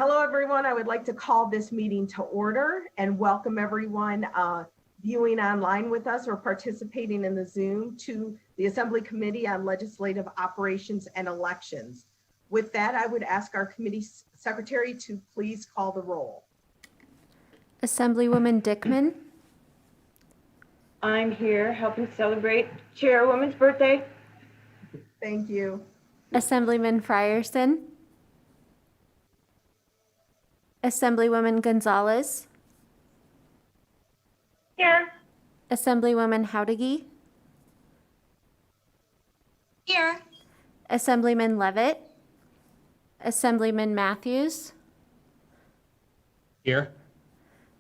Hello, everyone. I would like to call this meeting to order and welcome everyone viewing online with us or participating in the Zoom to the Assembly Committee on Legislative Operations and Elections. With that, I would ask our committee secretary to please call the roll. Assemblywoman Dickman. I'm here helping celebrate Chairwoman's birthday. Thank you. Assemblyman Frierson. Assemblywoman Gonzalez. Here. Assemblywoman Howdigi. Here. Assemblyman Levitt. Assemblyman Matthews. Here.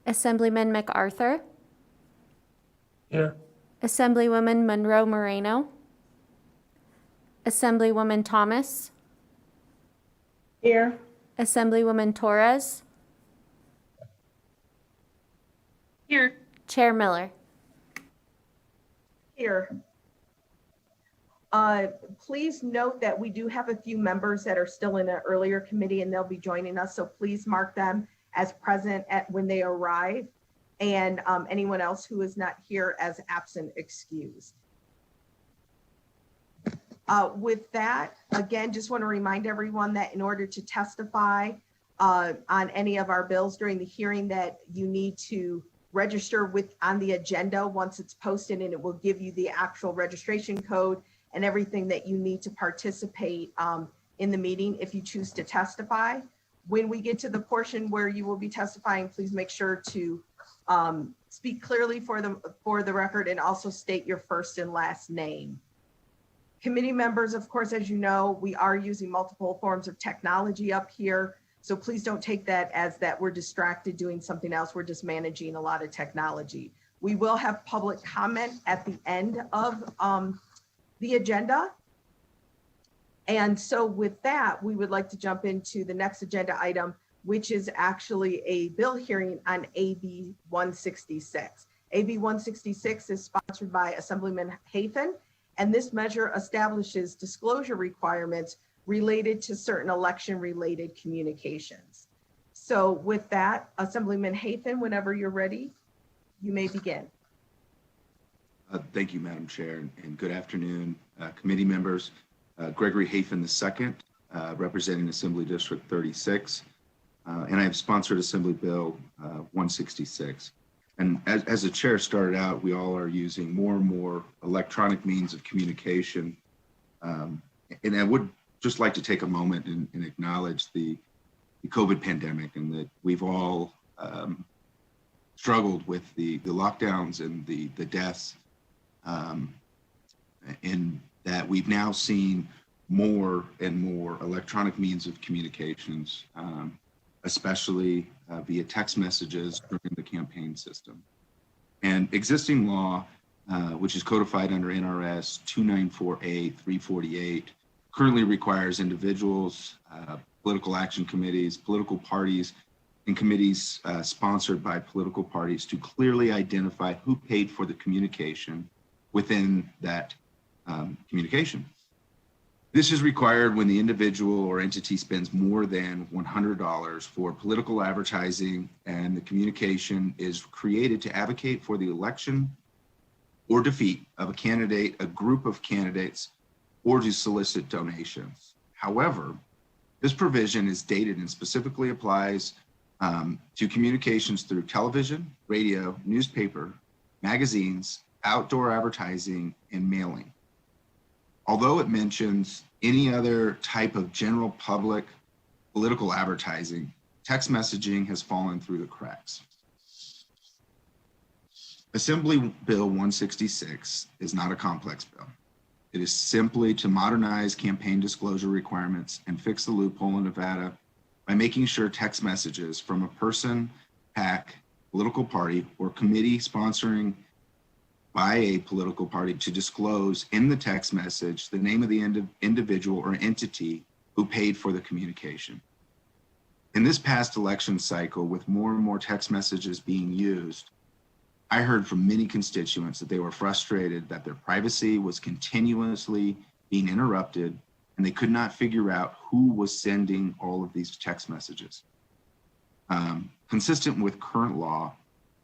Assemblyman MacArthur. Here. Assemblywoman Monroe Moreno. Assemblywoman Thomas. Here. Assemblywoman Torres. Here. Chair Miller. Here. Please note that we do have a few members that are still in an earlier committee and they'll be joining us. So please mark them as present when they arrive, and anyone else who is not here as absent excused. With that, again, just want to remind everyone that in order to testify on any of our bills during the hearing, that you need to register on the agenda once it's posted, and it will give you the actual registration code and everything that you need to participate in the meeting if you choose to testify. When we get to the portion where you will be testifying, please make sure to speak clearly for the record and also state your first and last name. Committee members, of course, as you know, we are using multiple forms of technology up here. So please don't take that as that we're distracted doing something else. We're just managing a lot of technology. We will have public comment at the end of the agenda. And so with that, we would like to jump into the next agenda item, which is actually a bill hearing on AB 166. AB 166 is sponsored by Assemblyman Hafen, and this measure establishes disclosure requirements related to certain election-related communications. So with that, Assemblyman Hafen, whenever you're ready, you may begin. Thank you, Madam Chair, and good afternoon, committee members. Gregory Hafen II, representing Assembly District 36, and I have sponsored Assembly Bill 166. And as the chair started out, we all are using more and more electronic means of communication. And I would just like to take a moment and acknowledge the COVID pandemic, and that we've all struggled with the lockdowns and the deaths, and that we've now seen more and more electronic means of communications, especially via text messages during the campaign system. And existing law, which is codified under NRS 294A-348, currently requires individuals, political action committees, political parties, and committees sponsored by political parties to clearly identify who paid for the communication within that communication. This is required when the individual or entity spends more than $100 for political advertising and the communication is created to advocate for the election or defeat of a candidate, a group of candidates, or to solicit donations. However, this provision is dated and specifically applies to communications through television, radio, newspaper, magazines, outdoor advertising, and mailing. Although it mentions any other type of general public political advertising, text messaging has fallen through the cracks. Assembly Bill 166 is not a complex bill. It is simply to modernize campaign disclosure requirements and fix the loophole in Nevada by making sure text messages from a person, PAC, political party, or committee sponsoring by a political party to disclose in the text message the name of the individual or entity who paid for the communication. In this past election cycle, with more and more text messages being used, I heard from many constituents that they were frustrated that their privacy was continuously being interrupted and they could not figure out who was sending all of these text messages. Consistent with current law,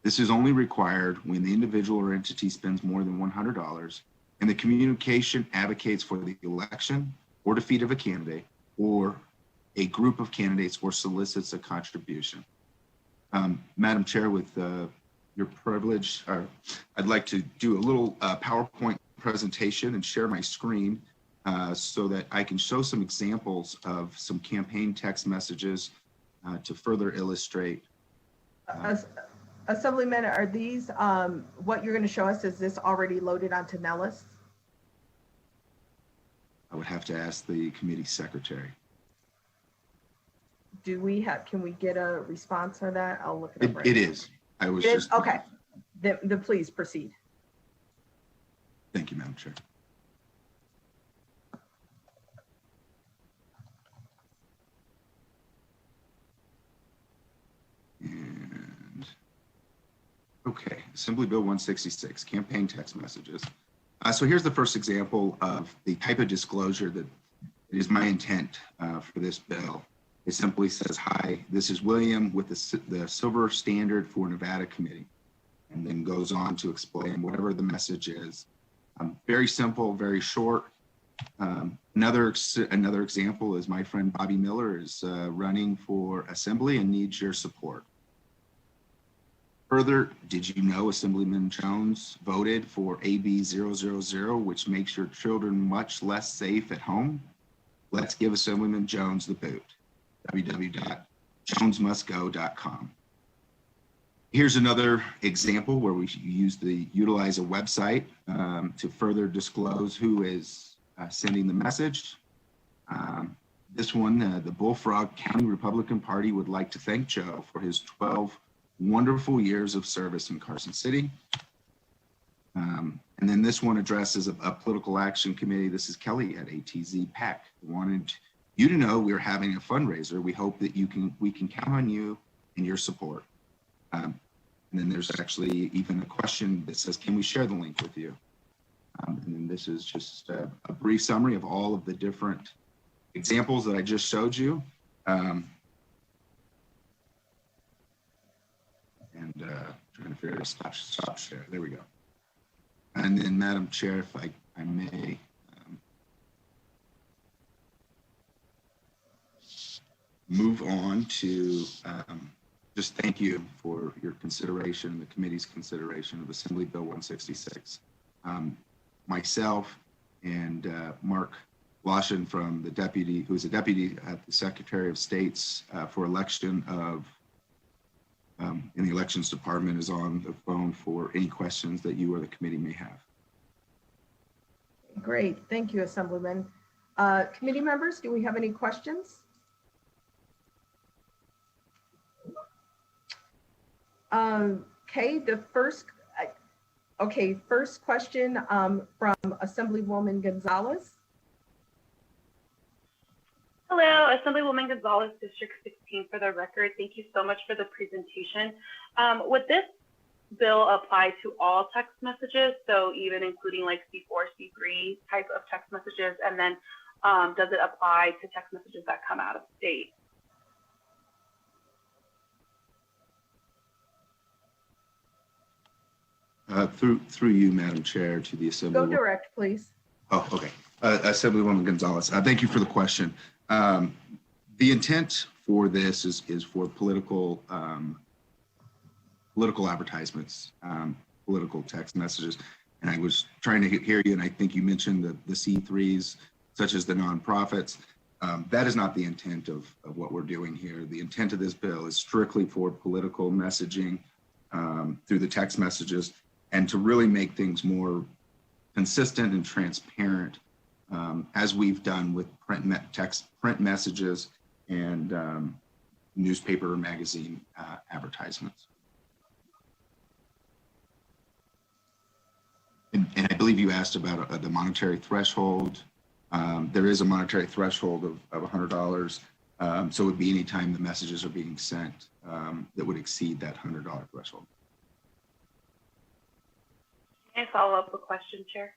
this is only required when the individual or entity spends more than $100 and the communication advocates for the election or defeat of a candidate or a group of candidates or solicits a contribution. Madam Chair, with your privilege, I'd like to do a little PowerPoint presentation and share my screen so that I can show some examples of some campaign text messages to further illustrate. Assemblyman, are these, what you're going to show us, is this already loaded onto Nellis? I would have to ask the committee secretary. Do we have, can we get a response on that? I'll look it up right It now. is. I was It is? just. Okay. Then please proceed. Thank you, Madam Chair. And, okay, Assembly Bill 166, campaign text messages. So here's the first example of the type of disclosure that is my intent for this bill. It simply says, "Hi, this is William with the Silver Standard for Nevada Committee," and then goes on to explain whatever the message is. Very simple, very short. Another example is my friend Bobby Miller is running for Assembly and needs your support. Further, did you know Assemblyman Jones voted for AB 000, which makes your children much less safe at home? Let's give Assemblyman Jones the boot. www.jonesmustgo.com. Here's another example where we utilize a website to further disclose who is sending the message. This one, the Bullfrog County Republican Party would like to thank Joe for his 12 wonderful years of service in Carson City. And then this one addresses a political action committee. This is Kelly at ATZ PAC. Wanted you to know we're having a fundraiser. We hope that we can count on you and your support. And then there's actually even a question that says, can we share the link with you? And then this is just a brief summary of all of the different examples that I just showed you. Trying to figure out stop share. There we go. And then, Madam Chair, if I may, move on to just thank you for your consideration, the committee's consideration of Assembly Bill 166. Myself and Mark Lashin from the deputy, who's a deputy at the Secretary of State's for election of in the elections department, is on the phone for any questions that you or the committee may have. Great, thank you, Assemblyman. Committee members, do we have any questions? Okay, first question from Assemblywoman Gonzalez. Hello, Assemblywoman Gonzalez, District 16 for the record. Thank you so much for the presentation. Would this bill apply to all text messages? So even including like C4, C3 type of text messages? And then does it apply to text messages that come out of state? Through you, Madam Chair, to the Assembly. Go direct, please. Oh, okay. Assemblywoman Gonzalez, thank you for the question. The intent for this is for political advertisements, political text messages. And I was trying to hear you, and I think you mentioned the C3s, such as the nonprofits. That is not the intent of what we're doing here. The intent of this bill is strictly for political messaging through the text messages, and to really make things more consistent and transparent, as we've done with print messages and newspaper or magazine advertisements. And I believe you asked about the monetary threshold. There is a monetary threshold of $100. So it would be any time the messages are being sent that would exceed that $100 threshold. Can I follow up with a question, Chair?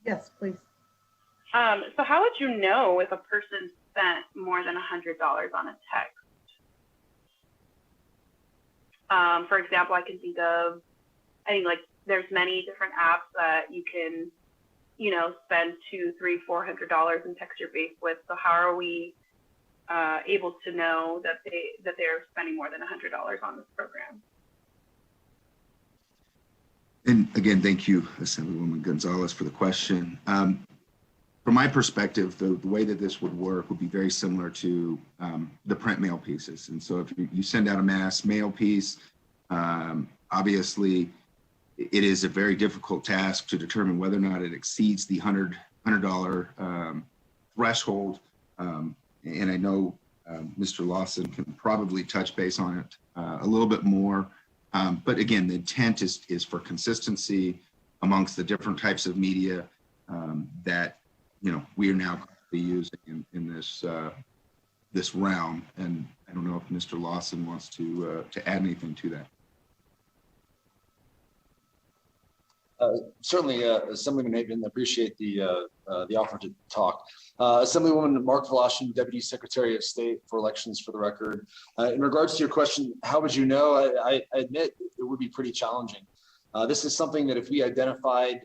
Yes, please. So how would you know if a person spent more than $100 on a text? For example, I think like there's many different apps that you can, spend $200, $300, $400 and text your base with. So how are we able to know that they're spending more than $100 on this program? And again, thank you, Assemblywoman Gonzalez, for the question. From my perspective, the way that this would work would be very similar to the print mail pieces. And so if you send out a mass mail piece, obviously it is a very difficult task to determine whether or not it exceeds the $100 threshold. And I know Mr. Lawson can probably touch base on it a little bit more. But again, the intent is for consistency amongst the different types of media that we are now using in this realm. And I don't know if Mr. Lawson wants to add anything to that. Certainly, Assemblyman Haven, appreciate the offer to talk. Assemblywoman Mark Voloshin, Deputy Secretary of State for Elections, for the record. In regards to your question, how would you know? I admit it would be pretty challenging. This is something that if we identified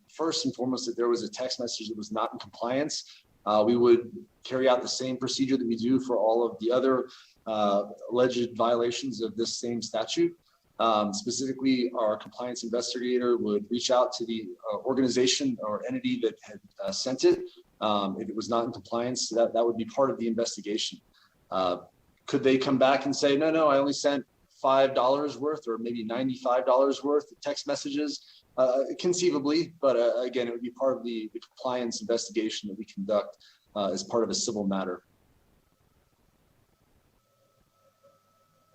first and foremost that there was a text message that was not in compliance, we would carry out the same procedure that we do for all of the other alleged violations of this same statute. Specifically, our compliance investigator would reach out to the organization or entity that had sent it. If it was not in compliance, that would be part of the investigation. Could they come back and say, no, I only sent $5 worth or maybe $95 worth of text messages? Conceivably, but again, it would be part of the compliance investigation that we conduct as part of a civil matter.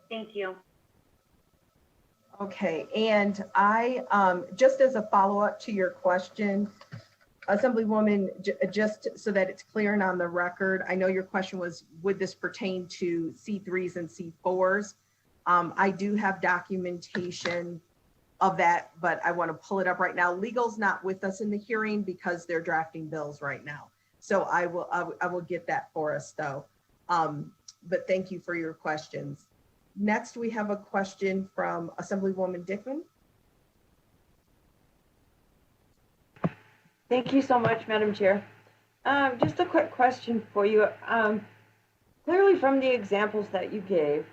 Thank you. Okay, and I, just as a follow-up to your question, Assemblywoman, just so that it's clear and on the record, I know your question was, would this pertain to C3s and C4s? I do have documentation of that, but I want to pull it up right now. Legal's not with us in the hearing because they're drafting bills right now. So I will get that for us though. But thank you for your questions. Next, we have a question from Assemblywoman Dickman. Thank you so much, Madam Chair. Just a quick question for you. Clearly from the examples that you gave,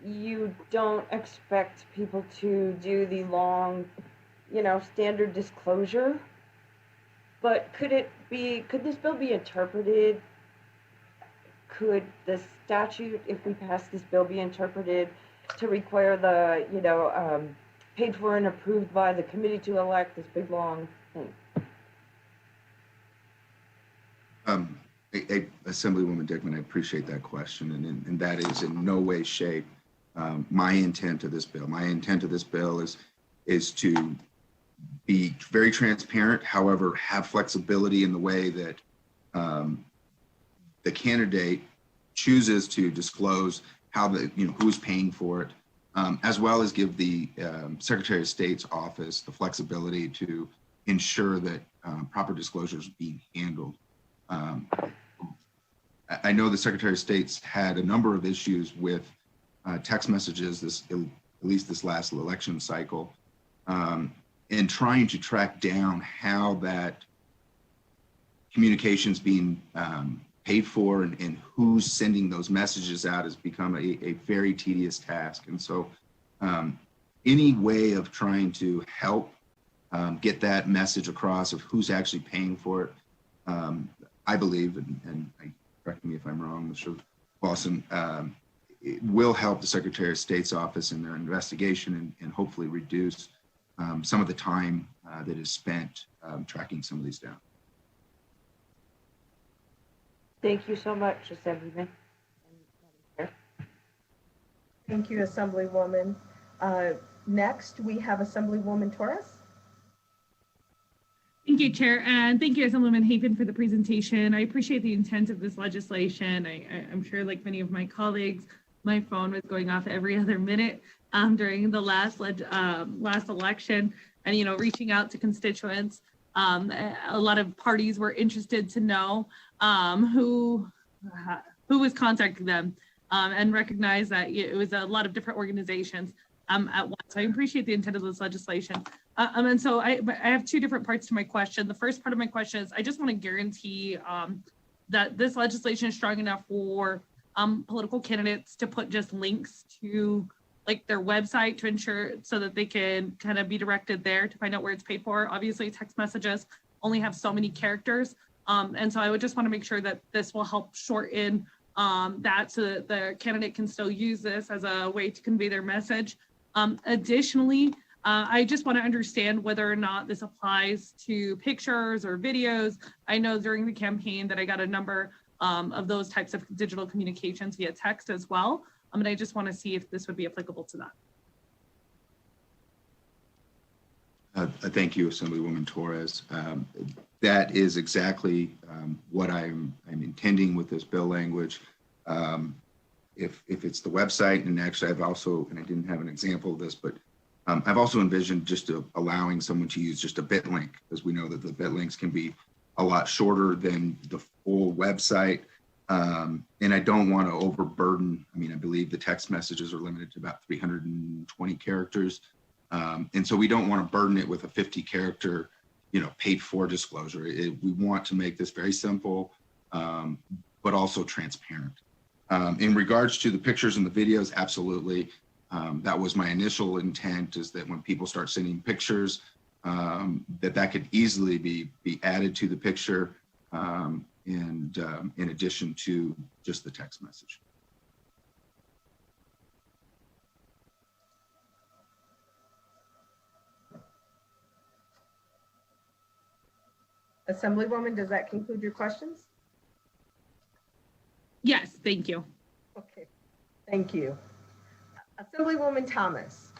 you don't expect people to do the long, standard disclosure, but could this bill be interpreted? Could the statute, if we pass this bill, be interpreted to require the, paid for and approved by the committee to elect this big long thing? Assemblywoman Dickman, I appreciate that question, and that is in no way, shape my intent of this bill. My intent of this bill is to be very transparent, however, have flexibility in the way that the candidate chooses to disclose how who's paying for it, as well as give the Secretary of State's office the flexibility to ensure that proper disclosures are being handled. I know the Secretary of State's had a number of issues with text messages at least this last election cycle, and trying to track down how that communication's being paid for and who's sending those messages out has become a very tedious task. And so any way of trying to help get that message across of who's actually paying for it, I believe, and correct me if I'm wrong, Mr. Lawson, it will help the Secretary of State's office in their investigation and hopefully reduce some of the time that is spent tracking some of these down. Thank you so much, Assemblyman. Thank you, Assemblywoman. Next, we have Assemblywoman Torres. Thank you, Chair, and thank you, Assemblyman Haven, for the presentation. I appreciate the intent of this legislation. I'm sure, like many of my colleagues, my phone was going off every other minute during the last election, and reaching out to constituents. A lot of parties were interested to know who was contacting them. and recognize that it was a lot of different organizations at once. I appreciate the intent of this legislation. And so I have two different parts to my question. The first part of my question is I just want to guarantee that this legislation is strong enough for political candidates to put just links to like their website to ensure so that they can kind of be directed there to find out where it's paid for. Obviously, text messages only have so many characters. And so I would just want to make sure that this will help shorten that so that the candidate can still use this as a way to convey their message. Additionally, I just want to understand whether or not this applies to pictures or videos. I know during the campaign that I got a number of those types of digital communications via text as well. And I just want to see if this would be applicable to that. Thank you, Assemblywoman Torres. That is exactly what I'm intending with this bill language. If it's the website, and actually I've also, and I didn't have an example of this, but I've also envisioned just allowing someone to use just a bit link, because we know that the bit links can be a lot shorter than the full website. And I don't want to overburden. I mean, I believe the text messages are limited to about 320 characters. And so we don't want to burden it with a 50 character, paid for disclosure. We want to make this very simple, but also transparent. In regards to the pictures and the videos, absolutely. That was my initial intent, is that when people start sending pictures, that could easily be added to the picture, and in addition to just the text message. Assemblywoman, does that conclude your questions? Yes, thank you. Okay, thank you. Assemblywoman Thomas.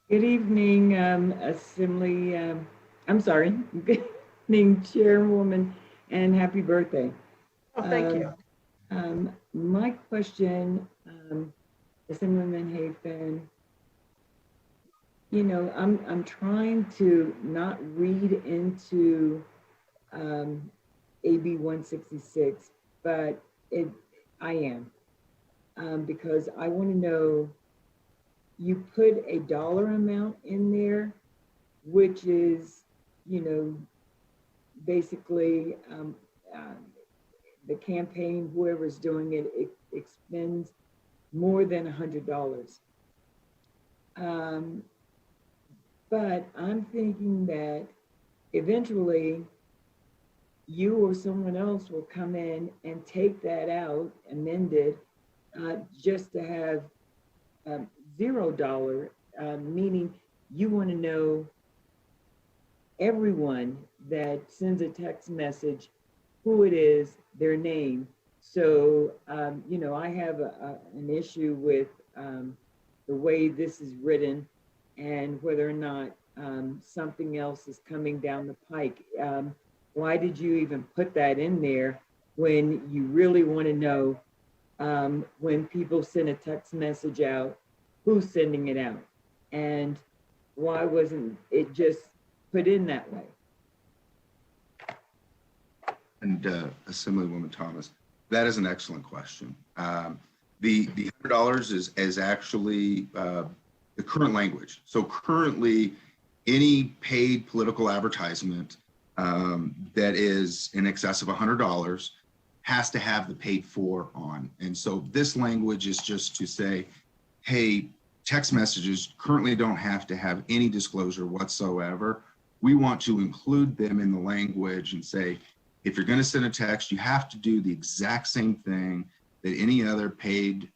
Good evening, good evening, Chairwoman, and happy birthday. Oh, thank you. My question, Assemblyman Hafen, I'm trying to not read into AB 166, but I am, because I want to know, you put a dollar amount in there, which is, basically the campaign, whoever's doing it expends more than $100. But I'm thinking that eventually you or someone else will come in and take that out, amend it, just to have $0, meaning you want to know everyone that sends a text message, who it is, their name. So, I have an issue with the way this is written and whether or not something else is coming down the pike. Why did you even put that in there when you really want to know when people send a text message out, who's sending it out? And why wasn't it just put in that way? And Assemblywoman Thomas, that is an excellent question. The $100 is actually the current language. So currently, any paid political advertisement that is in excess of $100 has to have the paid for on. And so this language is just to say, hey, text messages currently don't have to have any disclosure whatsoever. We want to include them in the language and say, if you're going to send a text, you have to do the exact same thing that any other paid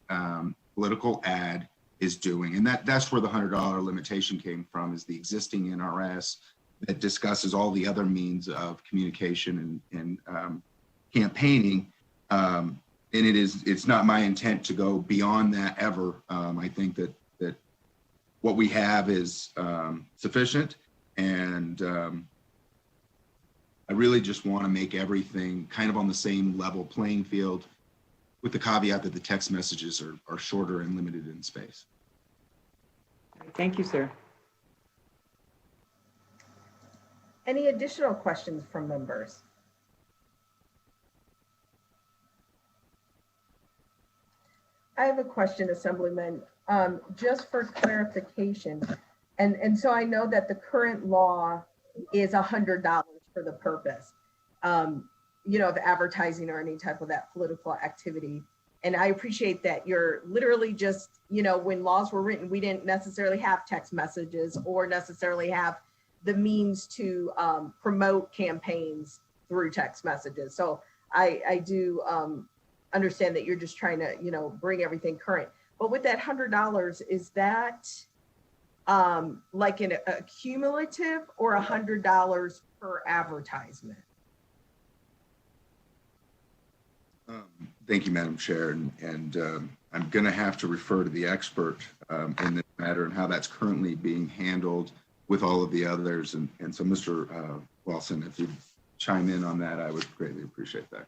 political ad is doing. And that's where the $100 limitation came from, is the existing NRS that discusses all the other means of communication and campaigning. And it's not my intent to go beyond that ever. I think that what we have is sufficient, and I really just want to make everything kind of on the same level playing field, with the caveat that the text messages are shorter and limited in space. Thank you, sir. Any additional questions from members? I have a question, Assemblyman, just for clarification. And so I know that the current law is $100 for the purpose, of advertising or any type of that political activity. And I appreciate that you're literally just, when laws were written, we didn't necessarily have text messages or necessarily have the means to promote campaigns through text messages. So I do understand that you're just trying to, bring everything current. But with that $100, is that like a cumulative or $100 per advertisement? Thank you, Madam Chair. And I'm going to have to refer to the expert in this matter and how that's currently being handled with all of the others. And so, Mr. Wilson, if you'd chime in on that, I would greatly appreciate that.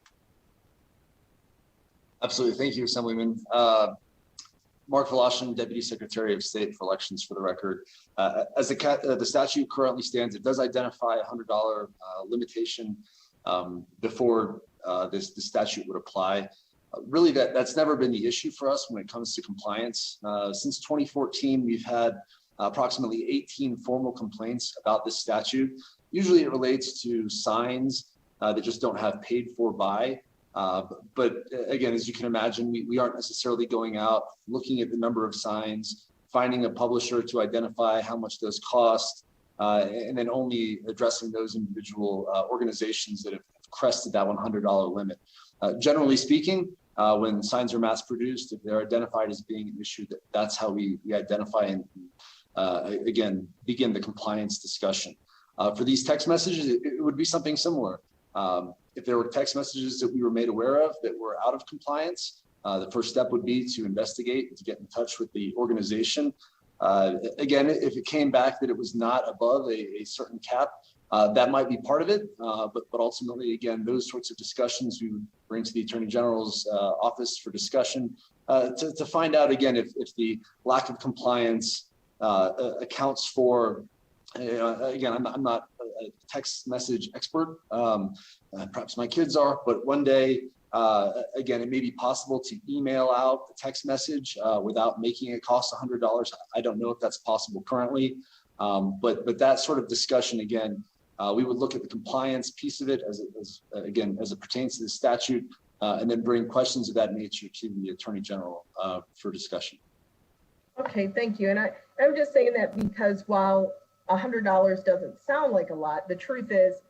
Absolutely. Thank you, Assemblyman. Mark Voloshin, Deputy Secretary of State for Elections, for the record. As the statute currently stands, it does identify a $100 limitation before this statute would apply. Really, that's never been the issue for us when it comes to compliance. Since 2014, we've had approximately 18 formal complaints about this statute. Usually it relates to signs that just don't have paid for by. But again, as you can imagine, we aren't necessarily going out, looking at the number of signs, finding a publisher to identify how much those cost, and then only addressing those individual organizations that have crested that $100 limit. Generally speaking, when signs are mass produced, if they're identified as being an issue, that's how we identify and again, begin the compliance discussion. For these text messages, it would be something similar. If there were text messages that we were made aware of that were out of compliance, the first step would be to investigate and to get in touch with the organization. Again, if it came back that it was not above a certain cap, that might be part of it. But ultimately, again, those sorts of discussions we would bring to the Attorney General's office for discussion to find out, again, if the lack of compliance accounts for, again, I'm not a text message expert. Perhaps my kids are, but one day, again, it may be possible to email out a text message without making it cost $100. I don't know if that's possible currently, but that sort of discussion, again, we would look at the compliance piece of it as it pertains to the statute, and then bring questions of that nature to the Attorney General for discussion. Okay, thank you. And I'm just saying that because while $100 doesn't sound like a lot, the truth is,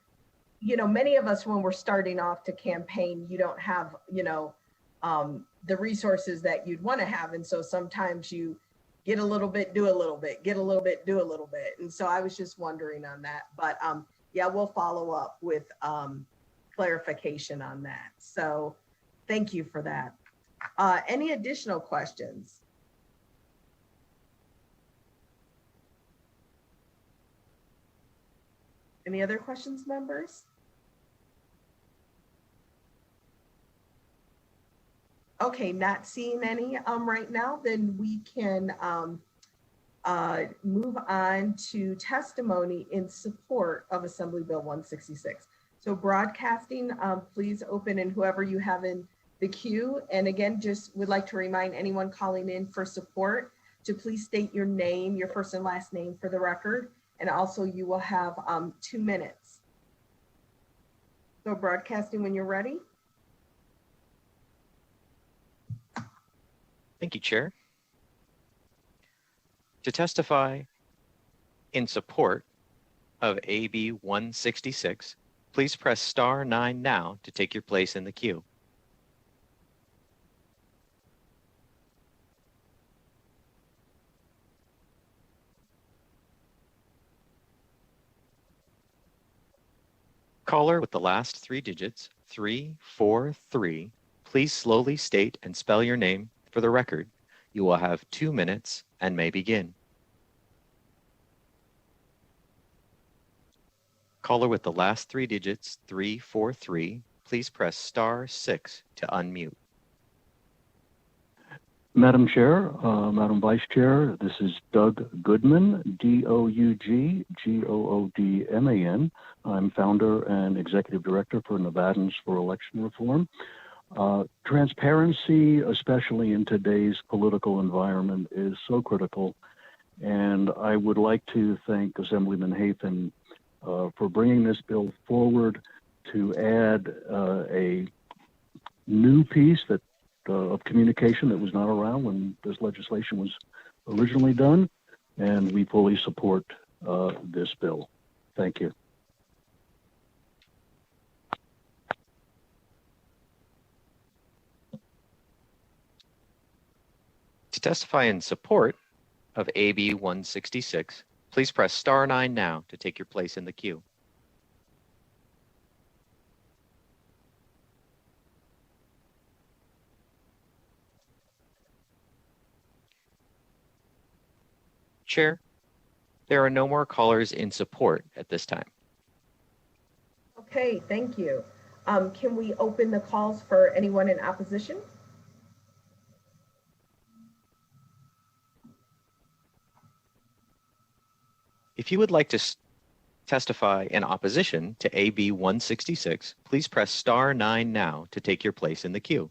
many of us, when we're starting off to campaign, you don't have, the resources that you'd want to have. And so sometimes you get a little bit, do a little bit, get a little bit, do a little bit. And so I was just wondering on that, but yeah, we'll follow up with clarification on that. So thank you for that. Any additional questions? Any other questions, members? Okay, not seeing any right now, then we can move on to testimony in support of Assembly Bill 166. So broadcasting, please open, and whoever you have in the queue. And again, just would like to remind anyone calling in for support to please state your name, your first and last name for the record. And also you will have 2 minutes. So broadcasting when you're ready. Thank you, Chair. To testify in support of AB 166, please press *9 now to take your place in the queue. Caller with the last 3 digits, 343, please slowly state and spell your name for the record. You will have 2 minutes and may begin. Caller with the last 3 digits, 343, please press *6 to unmute. Madam Chair, Madam Vice Chair, this is Doug Goodman, D-O-U-G-G-O-O-D-M-A-N. I'm founder and executive director for Nevadans for Election Reform. Transparency, especially in today's political environment, is so critical. And I would like to thank Assemblyman Hafen for bringing this bill forward to add a new piece of communication that was not around when this legislation was originally done. And we fully support this bill. Thank you. To testify in support of AB 166, please press star 9 now to take your place in the queue. Chair, there are no more callers in support at this time. Okay, thank you. Can we open the calls for anyone in opposition? If you would like to testify in opposition to AB 166, please press star 9 now to take your place in the queue.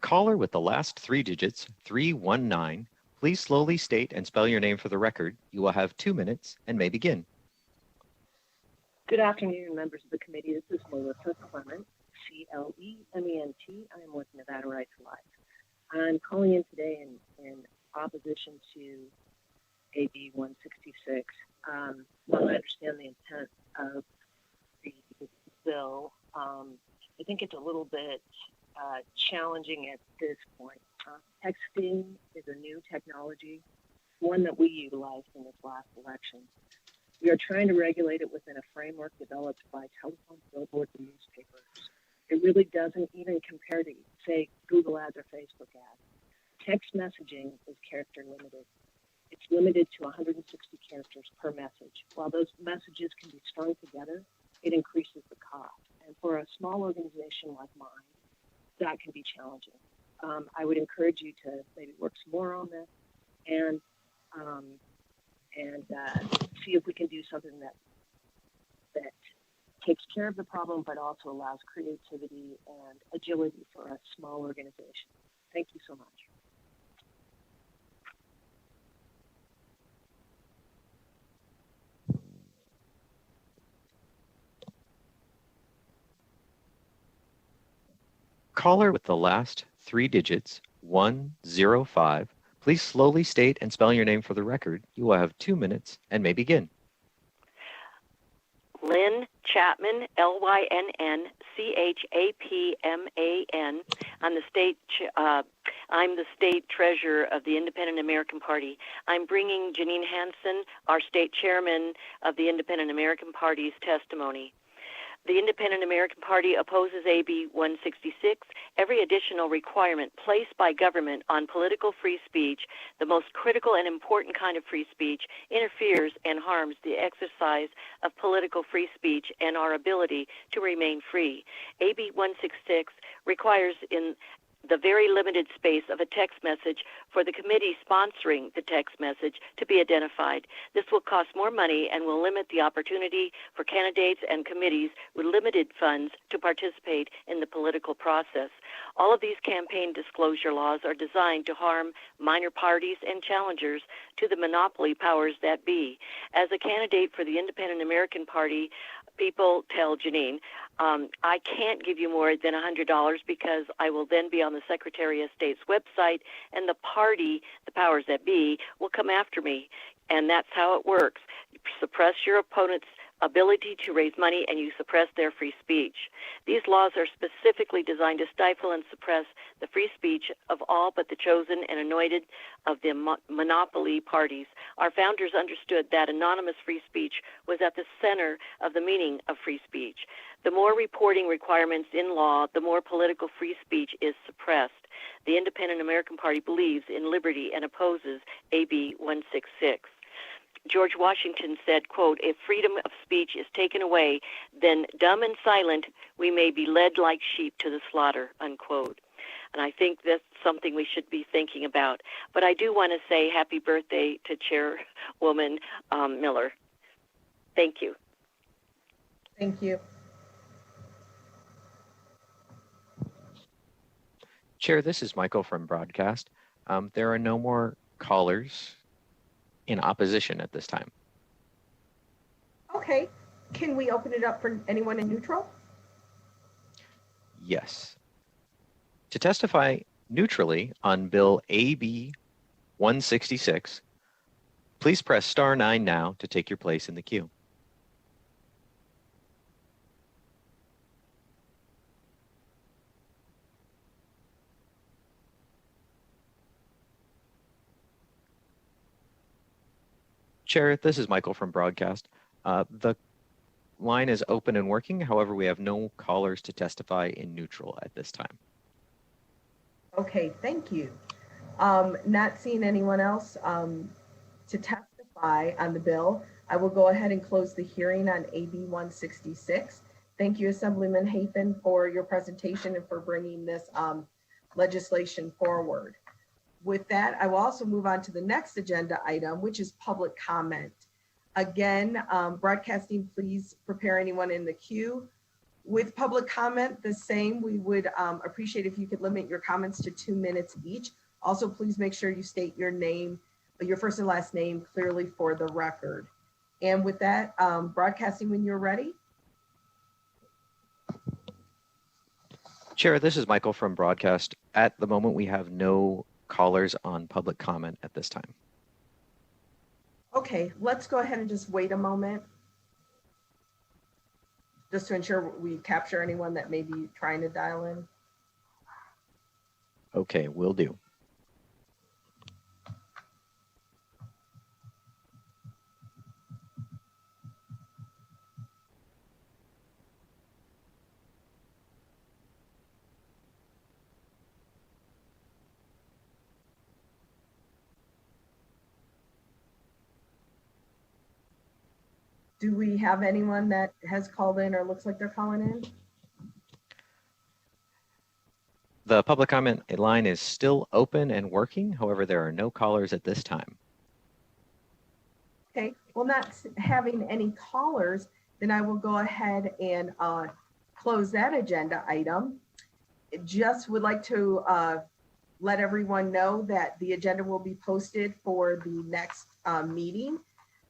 Caller with the last 3 digits, 319, please slowly state and spell your name for the record. You will have 2 minutes and may begin. Good afternoon, members of the committee. This is Melissa Clement, Clement. I am with Nevada Right to Life. I'm calling in today in opposition to AB 166. While I understand the intent of the bill, I think it's a little bit challenging at this point. Texting is a new technology, one that we utilized in this last election. We are trying to regulate it within a framework developed by telephone, billboards, and newspapers. It really doesn't even compare to, say, Google ads or Facebook ads. Text messaging is character limited. It's limited to 160 characters per message. While those messages can be strung together, it increases the cost. And for a small organization like mine, that can be challenging. I would encourage you to maybe work some more on this and see if we can do something that takes care of the problem, but also allows creativity and agility for a small organization. Thank you so much. Caller with the last 3 digits, 105, please slowly state and spell your name for the record. You will have 2 minutes and may begin. Lynn Chapman, Lynnchapman. I'm the state treasurer of the Independent American Party. I'm bringing Janine Hansen, our state chairman of the Independent American Party's testimony. The Independent American Party opposes AB 166. Every additional requirement placed by government on political free speech, the most critical and important kind of free speech, interferes and harms the exercise of political free speech and our ability to remain free. AB 166 requires in the very limited space of a text message for the committee sponsoring the text message to be identified. This will cost more money and will limit the opportunity for candidates and committees with limited funds to participate in the political process. All of these campaign disclosure laws are designed to harm minor parties and challengers to the monopoly powers that be. As a candidate for the Independent American Party, people tell Janine, I can't give you more than $100 because I will then be on the Secretary of State's website and the party, the powers that be, will come after me. And that's how it works. You suppress your opponent's ability to raise money and you suppress their free speech. These laws are specifically designed to stifle and suppress the free speech of all but the chosen and anointed of the monopoly parties. Our founders understood that anonymous free speech was at the center of the meaning of free speech. The more reporting requirements in law, the more political free speech is suppressed. The Independent American Party believes in liberty and opposes AB 166. George Washington said, quote, if freedom of speech is taken away, then dumb and silent, we may be led like sheep to the slaughter, unquote. And I think that's something we should be thinking about. But I do want to say happy birthday to Chairwoman Miller. Thank you. Thank you. Chair, this is Michael from Broadcast. There are no more callers in opposition at this time. Okay, can we open it up for anyone in neutral? Yes. To testify neutrally on Bill AB 166, please press star 9 now to take your place in the queue. Chair, this is Michael from Broadcast. The line is open and working. However, we have no callers to testify in neutral at this time. Okay, thank you. Not seeing anyone else to testify on the bill, I will go ahead and close the hearing on AB 166. Thank you, Assemblyman Hafen, for your presentation and for bringing this legislation forward. With that, I will also move on to the next agenda item, which is public comment. Again, broadcasting, please prepare anyone in the queue. With public comment, the same, we would appreciate if you could limit your comments to 2 minutes each. Also, please make sure you state your name, your first and last name clearly for the record. And with that, broadcasting when you're ready. Chair, this is Michael from Broadcast. At the moment, we have no callers on public comment at this time. Okay, let's go ahead and just wait a moment, just to ensure we capture anyone that may be trying to dial in. Okay, will do. Do we have anyone that has called in or looks like they're calling in? The public comment line is still open and working. However, there are no callers at this time. Okay, well, not having any callers, then I will go ahead and close that agenda item. Just would like to let everyone know that the agenda will be posted for the next meeting.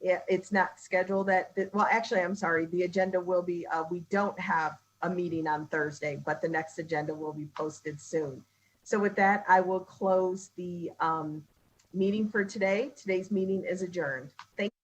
It's not scheduled at, well, actually, I'm sorry, the agenda will be, we don't have a meeting on Thursday, but the next agenda will be posted soon. So with that, I will close the meeting for today. Today's meeting is adjourned. Thank you.